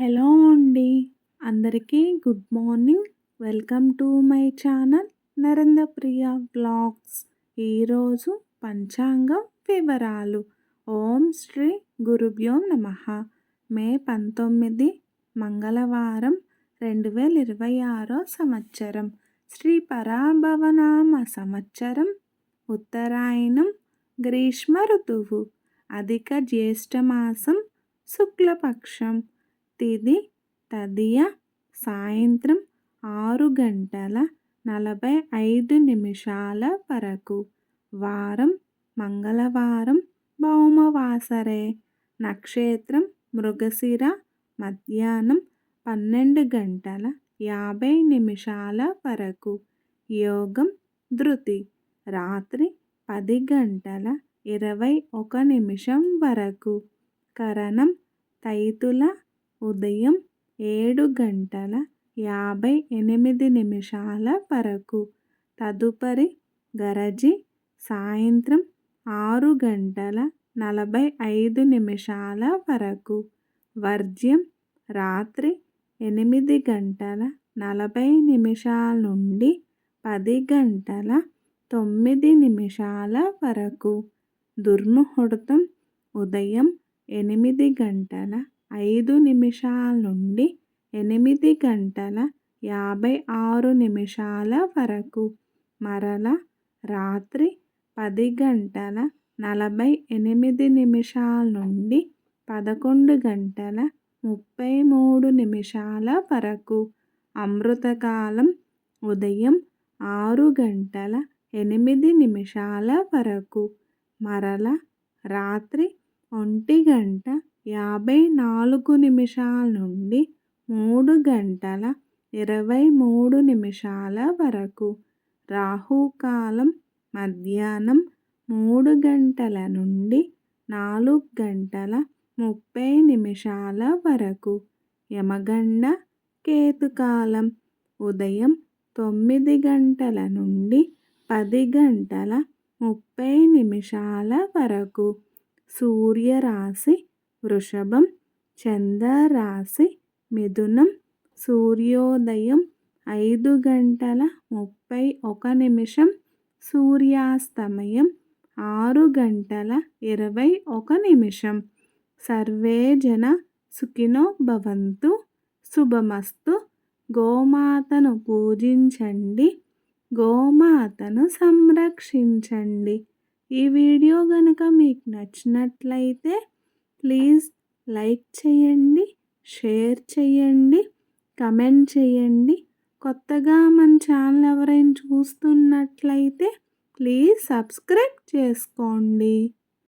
Hello అండి. అందరికీ good morning. Welcome to my channel Narendra Priya vlogs. ఈరోజు పంచాంగం వివరాలు. ఓం శ్రీ గురుభ్యో నమః. మే 19 మంగళవారం 2026 సంవత్సరం. శ్రీ పరాభవనామ సంవత్సరం. ఉత్తరాయణం. గ్రీష్మ ఋతువు. అధిక జ్యేష్ఠమాసం. శుక్లపక్షం. తిథి తదియ. సాయంత్రం 6:45 వరకు. వారం మంగళవారం. భౌమవాసరే. నక్షత్రం మృగశిర. మధ్యాహ్నం 12:50 వరకు. యోగం ధృతి. రాత్రి 10:21 వరకు. కరణం తైతుల. ఉదయం 7:58 వరకు. తదుపరి గరజి. సాయంత్రం 6:45 వరకు. వర్జ్యం రాత్రి 8:40 నుండి 10:09 వరకు. దుర్ముహూర్తం ఉదయం 8:05 నుండి 8:56 వరకు. మరల రాత్రి 10:48 నుండి 11:33 వరకు. అమృతకాలం ఉదయం 6:08 వరకు. మరల రాత్రి 1:54 నుండి 3:23 వరకు. రాహుకాలం మధ్యాహ్నం 3 నుండి 4:30 వరకు. యమగండ కేతుకాలం ఉదయం 9 నుండి 10:30 వరకు. సూర్యరాశి వృషభం. చంద్రరాశి మిథునం. సూర్యోదయం 5:31. సూర్యాస్తమయం 6:21. సర్వే జన సుఖినో భవంతు. శుభమస్తు. గోమాతను పూజించండి. గోమాతను సంరక్షించండి. ఈ వీడియో కనుక మీకు నచ్చినట్లయితే ప్లీజ్ లైక్ చేయండి, షేర్ చేయండి, కమెంట్ చేయండి. కొత్తగా మన ఛానల్ ఎవరైనా చూస్తున్నట్లయితే ప్లీజ్ సబ్స్క్రైబ్ చేసుకోండి.